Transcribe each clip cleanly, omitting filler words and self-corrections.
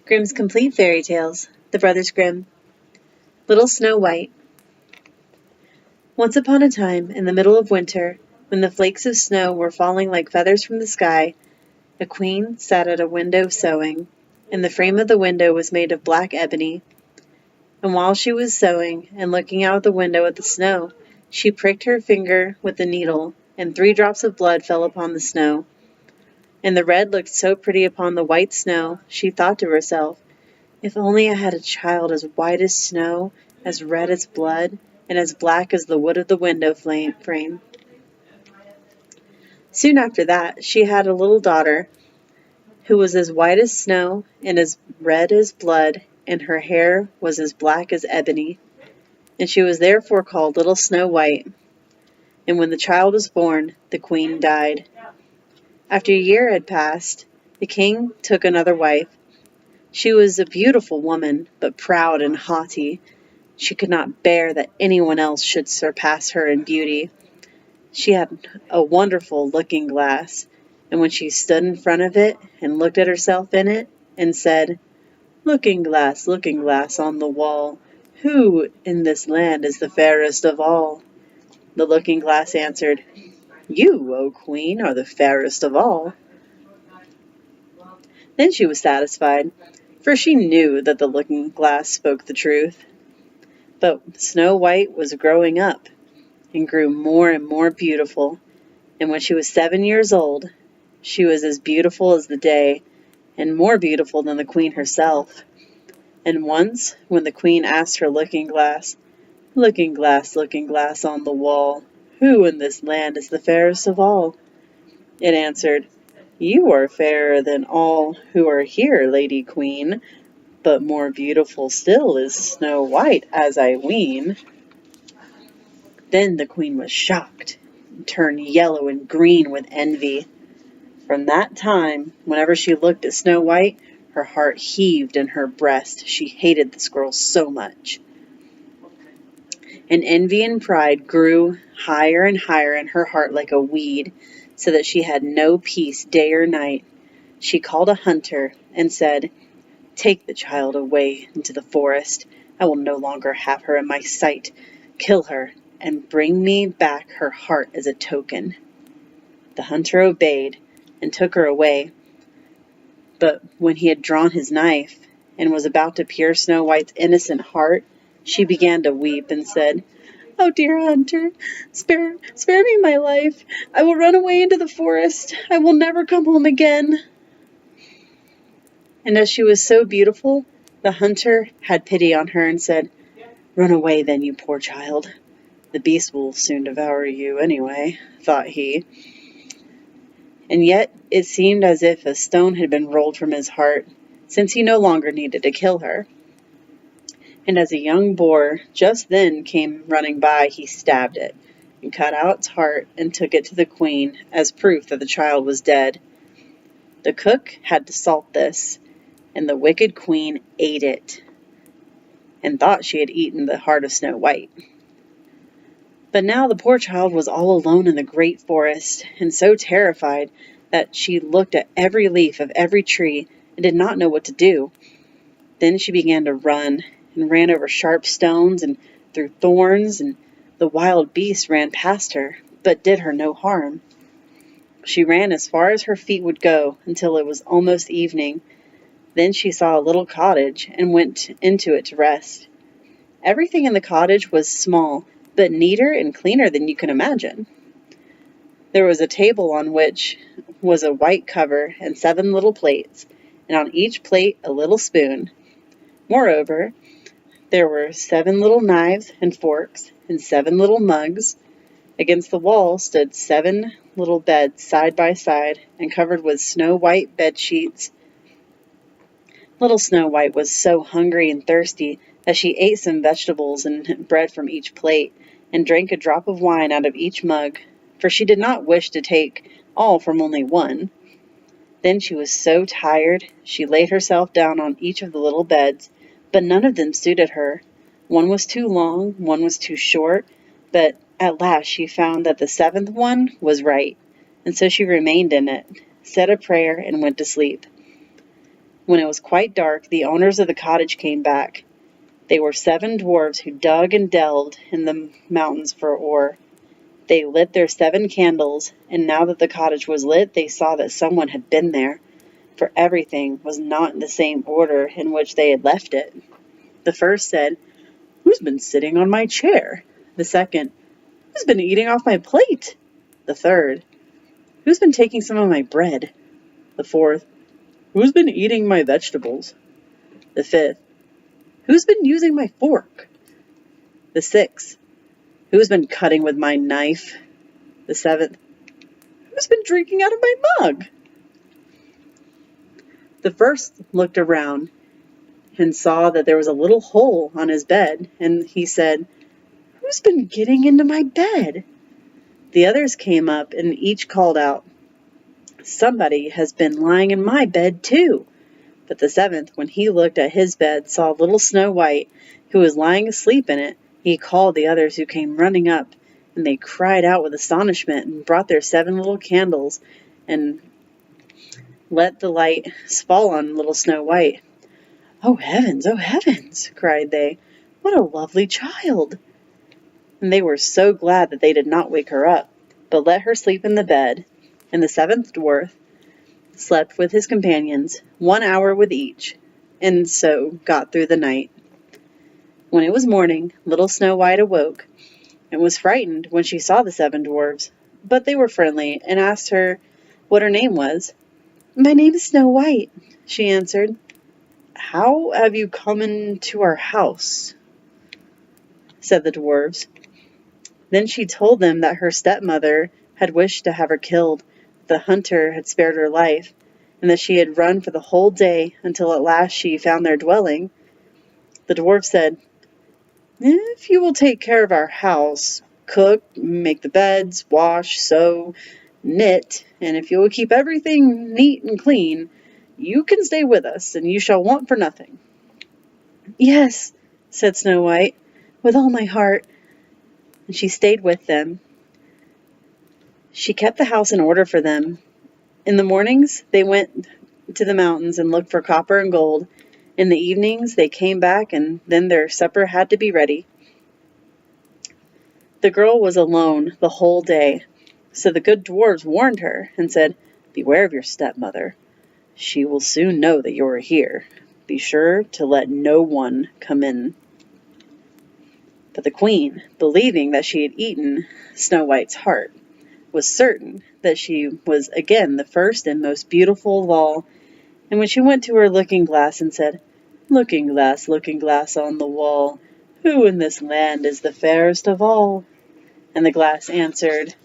Grimm's Complete Fairy Tales, The Brothers Grimm. Little Snow White. Once upon a time, in the middle of winter, when the flakes of snow were falling like feathers from the sky, a queen sat at a window sewing, and the frame of the window was made of black ebony. And while she was sewing and looking out of the window at the snow, she pricked her finger with the needle, and 3 drops of blood fell upon the snow. And the red looked so pretty upon the white snow, she thought to herself, "If only I had a child as white as snow, as red as blood, and as black as the wood of the window frame." Soon after that, she had a little daughter who was as white as snow and as red as blood, and her hair was as black as ebony. And she was therefore called Little Snow White. And when the child was born, the queen died. After a year had passed, the king took another wife. She was a beautiful woman, but proud and haughty. She could not bear that anyone else should surpass her in beauty. She had a wonderful looking glass, and when she stood in front of it and looked at herself in it and said, looking glass on the wall, who in this land is the fairest of all?" The looking glass answered, "You, O queen, are the fairest of all." Then she was satisfied, for she knew that the looking glass spoke the truth. But Snow White was growing up, and grew more and more beautiful, and when she was 7 years old, she was as beautiful as the day, and more beautiful than the queen herself. And once, when the queen asked her looking glass on the wall, who in this land is the fairest of all?" it answered, "You are fairer than all who are here, Lady Queen, but more beautiful still is Snow White, as I ween." Then the queen was shocked, and turned yellow and green with envy. From that time, whenever she looked at Snow White, her heart heaved in her breast. She hated this girl so much. And envy and pride grew higher and higher in her heart like a weed, so that she had no peace day or night. She called a hunter and said, "Take the child away into the forest. I will no longer have her in my sight. Kill her and bring me back her heart as a token." The hunter obeyed and took her away. But when he had drawn his knife and was about to pierce Snow White's innocent heart, she began to weep and said, "Oh, dear hunter, spare me my life. I will run away into the forest. I will never come home again." And as she was so beautiful, the hunter had pity on her and said, "Run away then, you poor child. The beast will soon devour you anyway," thought he. And yet it seemed as if a stone had been rolled from his heart, since he no longer needed to kill her. And as a young boar just then came running by, he stabbed it, and cut out its heart, and took it to the queen as proof that the child was dead. The cook had to salt this, and the wicked queen ate it, and thought she had eaten the heart of Snow White. But now the poor child was all alone in the great forest, and so terrified that she looked at every leaf of every tree and did not know what to do. Then she began to run, and ran over sharp stones and through thorns, and the wild beasts ran past her, but did her no harm. She ran as far as her feet would go until it was almost evening. Then she saw a little cottage and went into it to rest. Everything in the cottage was small, but neater and cleaner than you can imagine. There was a table on which was a white cover and 7 little plates, and on each plate a little spoon. Moreover, there were 7 little knives and forks and 7 little mugs. Against the wall stood 7 little beds side by side and covered with snow white bed sheets. Little Snow White was so hungry and thirsty that she ate some vegetables and bread from each plate, and drank a drop of wine out of each mug, for she did not wish to take all from only one. Then she was so tired, she laid herself down on each of the little beds, but none of them suited her. One was too long, one was too short, but at last she found that the 7th one was right, and so she remained in it, said a prayer, and went to sleep. When it was quite dark, the owners of the cottage came back. They were 7 dwarfs who dug and delved in the mountains for ore. They lit their 7 candles, and now that the cottage was lit, they saw that someone had been there, for everything was not in the same order in which they had left it. The first said, "Who's been sitting on my chair?" The second, "Who's been eating off my plate?" The third, "Who's been taking some of my bread?" The fourth, "Who's been eating my vegetables?" The fifth, "Who's been using my fork?" The sixth, "Who's been cutting with my knife?" The seventh, "Who's been drinking out of my mug?" The first looked around and saw that there was a little hole on his bed, and he said, "Who's been getting into my bed?" The others came up and each called out, "Somebody has been lying in my bed too." But the seventh, when he looked at his bed, saw little Snow White, who was lying asleep in it. He called the others, who came running up, and they cried out with astonishment and brought their 7 little candles and let the light fall on little Snow White. "Oh heavens," cried they. "What a lovely child!" And they were so glad that they did not wake her up, but let her sleep in the bed. And the 7th dwarf slept with his companions, 1 hour with each, and so got through the night. When it was morning, little Snow White awoke, and was frightened when she saw the 7 dwarfs, but they were friendly, and asked her what her name was. "My name is Snow White," she answered. "How have you come into our house?" said the dwarfs. Then she told them that her stepmother had wished to have her killed, the hunter had spared her life, and that she had run for the whole day until at last she found their dwelling. The dwarf said, "If you will take care of our house, cook, make the beds, wash, sew, knit, and if you will keep everything neat and clean, you can stay with us, and you shall want for nothing." "Yes," said Snow White, "with all my heart." And she stayed with them. She kept the house in order for them. In the mornings, they went to the mountains and looked for copper and gold. In the evenings, they came back, and then their supper had to be ready. The girl was alone the whole day, so the good dwarfs warned her and said, "Beware of your stepmother. She will soon know that you are here. Be sure to let no one come in." But the queen, believing that she had eaten Snow White's heart, was certain that she was again the first and most beautiful of all, and when she went to her looking-glass and said, looking glass on the wall, who in this land is the fairest of all?" And the glass answered,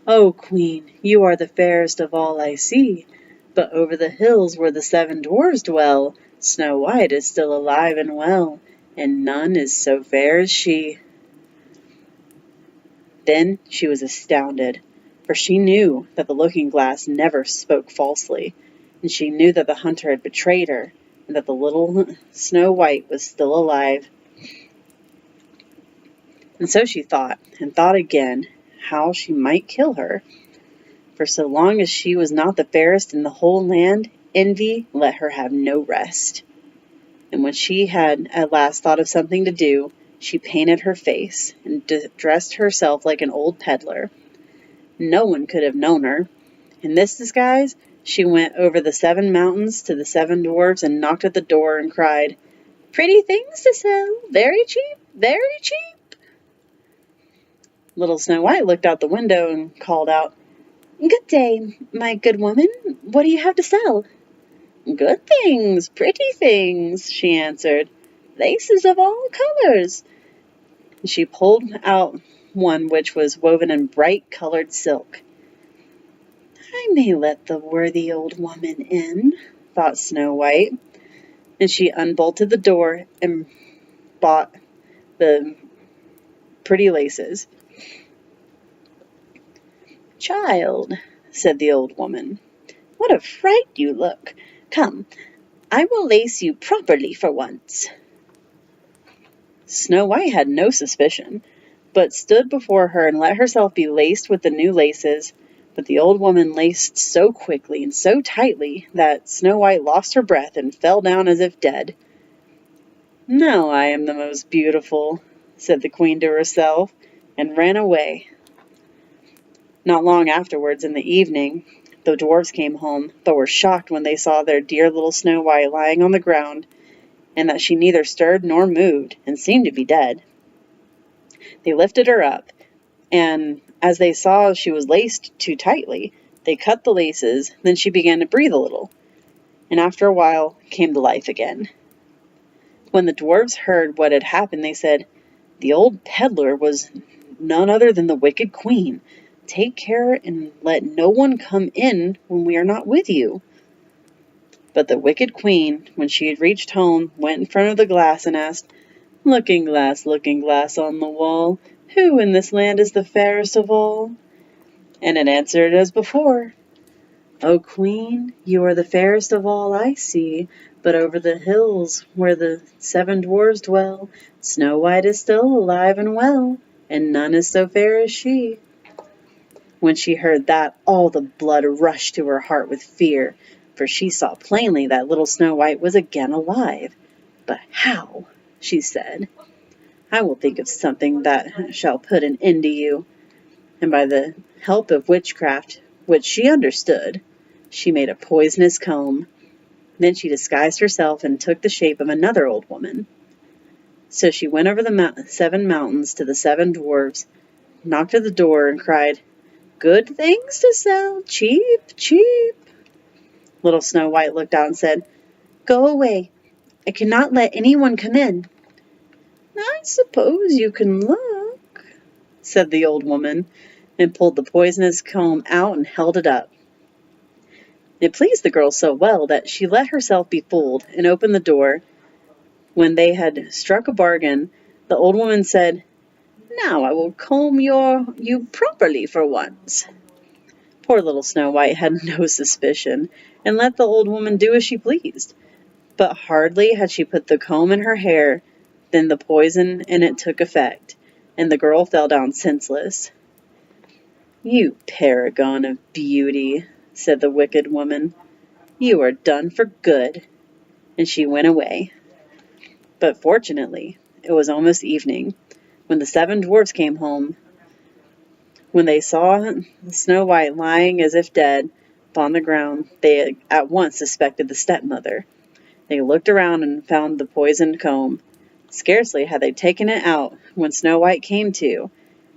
"O queen, you are the fairest of all I see, but over the hills where the 7 dwarfs dwell, Snow White is still alive and well, and none is so fair as she." Then she was astounded, for she knew that the looking-glass never spoke falsely, and she knew that the hunter had betrayed her, and that the little Snow White was still alive. And so she thought, and thought again, how she might kill her. For so long as she was not the fairest in the whole land, envy let her have no rest. And when she had at last thought of something to do, she painted her face and dressed herself like an old peddler. No one could have known her. In this disguise, she went over the 7 mountains to the 7 dwarfs and knocked at the door and cried, "Pretty things to sell, very cheap, very cheap." Little Snow White looked out the window and called out, "Good day, my good woman. What do you have to sell?" "Good things, pretty things," she answered. "Laces of all colors." And she pulled out one which was woven in bright-colored silk. "I may let the worthy old woman in," thought Snow White, and she unbolted the door and bought the pretty laces. "Child," said the old woman, "what a fright you look. Come, I will lace you properly for once." Snow White had no suspicion, but stood before her and let herself be laced with the new laces. But the old woman laced so quickly and so tightly that Snow White lost her breath and fell down as if dead. "Now I am the most beautiful," said the queen to herself, and ran away. Not long afterwards, in the evening, the dwarfs came home, but were shocked when they saw their dear little Snow White lying on the ground, and that she neither stirred nor moved, and seemed to be dead. They lifted her up, and as they saw she was laced too tightly, they cut the laces. Then she began to breathe a little, and after a while came to life again. When the dwarfs heard what had happened, they said, "The old peddler was none other than the wicked queen. Take care and let no one come in when we are not with you." But the wicked queen, when she had reached home, went in front of the glass and asked, looking glass on the wall, who in this land is the fairest of all?" And it answered as before, "O queen, you are the fairest of all I see, but over the hills where the 7 dwarfs dwell, Snow White is still alive and well, and none is so fair as she." When she heard that, all the blood rushed to her heart with fear, for she saw plainly that little Snow White was again alive. "But how?" she said. "I will think of something that shall put an end to you." And by the help of witchcraft, which she understood, she made a poisonous comb. Then she disguised herself and took the shape of another old woman. So she went over the 7 mountains to the 7 dwarfs, knocked at the door, and cried, "Good things to sell, cheap, cheap." Little Snow White looked out and said, "Go away. I cannot let anyone come in." "I suppose you can look," said the old woman, and pulled the poisonous comb out and held it up. It pleased the girl so well that she let herself be fooled and opened the door. When they had struck a bargain, the old woman said, "Now I will comb you properly for once." Poor little Snow White had no suspicion, and let the old woman do as she pleased. But hardly had she put the comb in her hair than the poison in it took effect, and the girl fell down senseless. "You paragon of beauty," said the wicked woman, "you are done for good." And she went away. But fortunately, it was almost evening, when the 7 dwarfs came home. When they saw Snow White lying as if dead upon the ground, they at once suspected the stepmother. They looked around and found the poisoned comb. Scarcely had they taken it out when Snow White came to,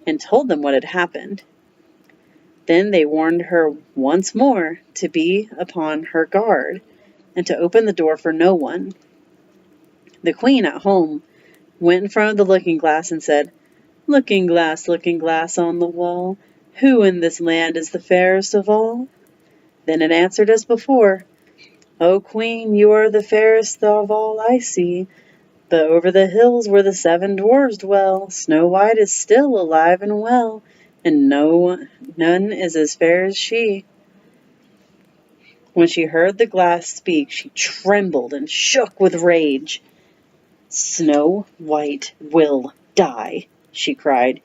and told them what had happened. Then they warned her once more to be upon her guard, and to open the door for no one. The queen at home went in front of the looking glass and said, looking glass on the wall, who in this land is the fairest of all?" Then it answered as before, "O queen, you are the fairest of all I see, but over the hills where the 7 dwarfs dwell, Snow White is still alive and well, and none is as fair as she." When she heard the glass speak, she trembled and shook with rage. "Snow White will die," she cried,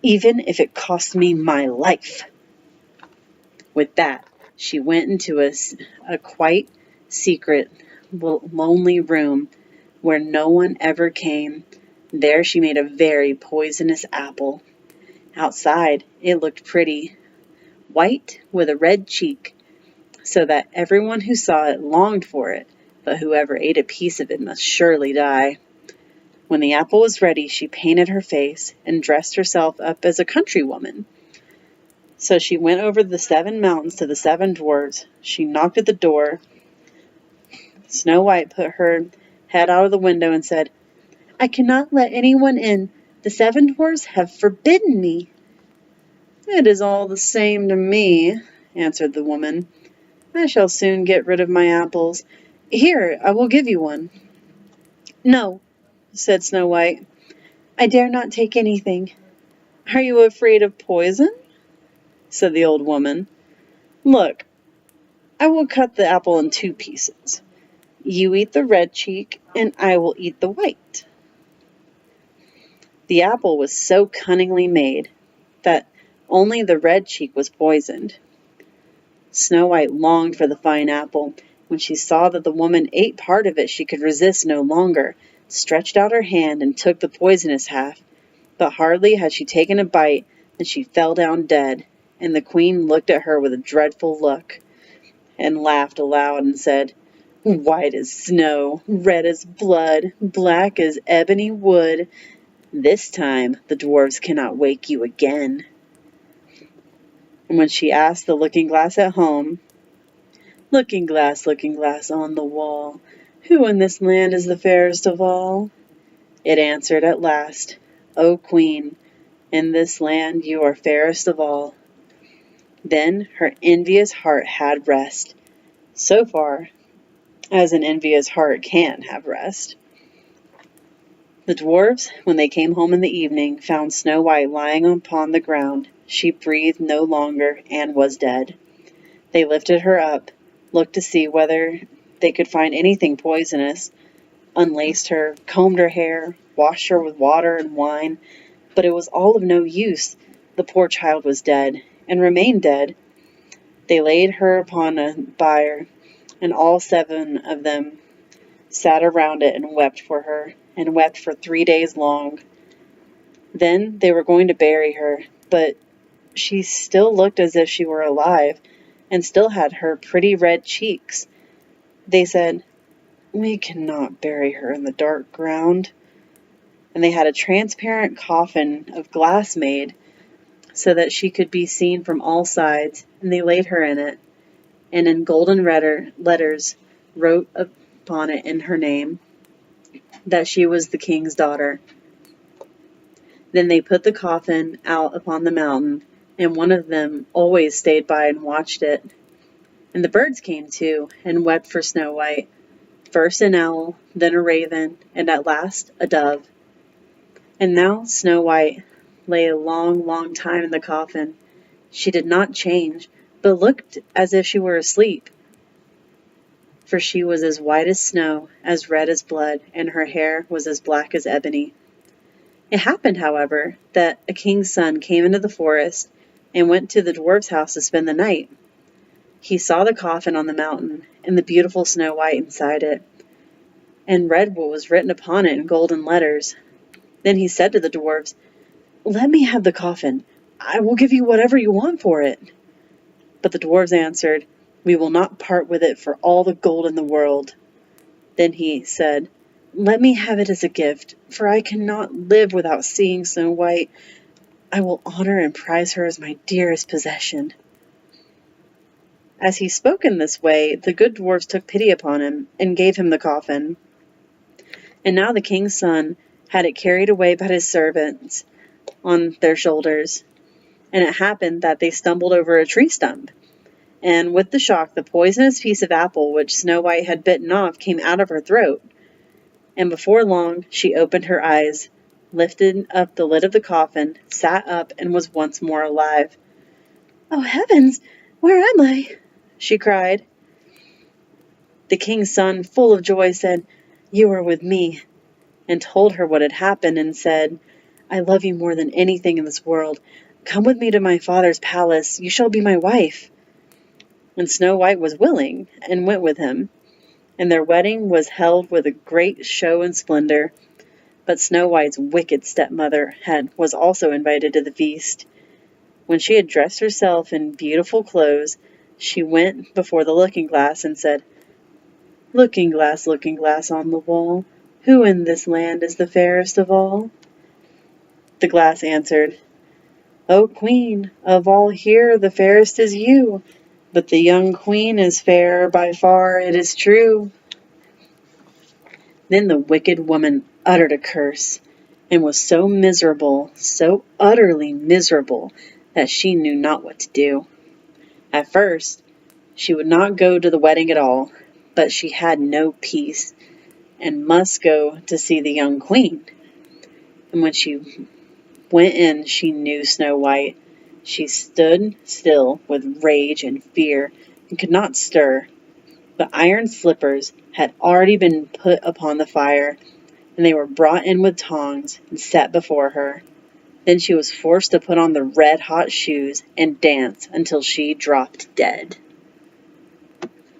"even if it costs me my life." With that, she went into a quite secret, lonely room where no one ever came. There she made a very poisonous apple. Outside, it looked pretty, white with a red cheek, so that everyone who saw it longed for it, but whoever ate a piece of it must surely die. When the apple was ready, she painted her face and dressed herself up as a country woman. So she went over the 7 mountains to the 7 dwarfs. She knocked at the door. Snow White put her head out of the window and said, "I cannot let anyone in. The 7 dwarfs have forbidden me." "It is all the same to me," answered the woman. "I shall soon get rid of my apples. Here, I will give you one." "No," said Snow White, "I dare not take anything." "Are you afraid of poison?" said the old woman. "Look, I will cut the apple in 2 pieces. You eat the red cheek, and I will eat the white." The apple was so cunningly made that only the red cheek was poisoned. Snow White longed for the fine apple. When she saw that the woman ate part of it, she could resist no longer, stretched out her hand and took the poisonous half. But hardly had she taken a bite than she fell down dead, and the queen looked at her with a dreadful look, and laughed aloud and said, "White as snow, red as blood, black as ebony wood. This time the dwarfs cannot wake you again." And when she asked the looking-glass at home, looking glass on the wall, who in this land is the fairest of all?" it answered at last, "O Queen, in this land you are fairest of all." Then her envious heart had rest, so far as an envious heart can have rest. The dwarfs, when they came home in the evening, found Snow White lying upon the ground. She breathed no longer and was dead. They lifted her up, looked to see whether they could find anything poisonous, unlaced her, combed her hair, washed her with water and wine, but it was all of no use. The poor child was dead, and remained dead. They laid her upon a bier, and all 7 of them sat around it and wept for her, and wept for 3 days long. Then they were going to bury her, but she still looked as if she were alive, and still had her pretty red cheeks. They said, "We cannot bury her in the dark ground." And they had a transparent coffin of glass made, so that she could be seen from all sides, and they laid her in it, and in golden letters wrote upon it in her name, that she was the king's daughter. Then they put the coffin out upon the mountain, and one of them always stayed by and watched it. And the birds came too, and wept for Snow White, first an owl, then a raven, and at last a dove. And now Snow White lay a long, long time in the coffin. She did not change, but looked as if she were asleep, for she was as white as snow, as red as blood, and her hair was as black as ebony. It happened, however, that a king's son came into the forest and went to the dwarf's house to spend the night. He saw the coffin on the mountain, and the beautiful Snow White inside it, and read what was written upon it in golden letters. Then he said to the dwarfs, "Let me have the coffin. I will give you whatever you want for it." But the dwarfs answered, "We will not part with it for all the gold in the world." Then he said, "Let me have it as a gift, for I cannot live without seeing Snow White. I will honor and prize her as my dearest possession." As he spoke in this way, the good dwarfs took pity upon him, and gave him the coffin. And now the king's son had it carried away by his servants on their shoulders. And it happened that they stumbled over a tree stump, and with the shock the poisonous piece of apple which Snow White had bitten off came out of her throat. And before long she opened her eyes, lifted up the lid of the coffin, sat up, and was once more alive. "Oh, heavens! Where am I?" she cried. The king's son, full of joy, said, "You are with me," and told her what had happened, and said, "I love you more than anything in this world. Come with me to my father's palace. You shall be my wife." And Snow White was willing, and went with him. And their wedding was held with a great show and splendor. But Snow White's wicked stepmother was also invited to the feast. When she had dressed herself in beautiful clothes, she went before the looking-glass and said, looking glass on the wall, who in this land is the fairest of all?" The glass answered, "O Queen, of all here the fairest is you, but the young queen is fairer by far, it is true." Then the wicked woman uttered a curse, and was so miserable, so utterly miserable, that she knew not what to do. At first, she would not go to the wedding at all, but she had no peace, and must go to see the young queen. And when she went in, she knew Snow White. She stood still with rage and fear, and could not stir. But iron slippers had already been put upon the fire, and they were brought in with tongs and set before her. Then she was forced to put on the red-hot shoes and dance until she dropped dead.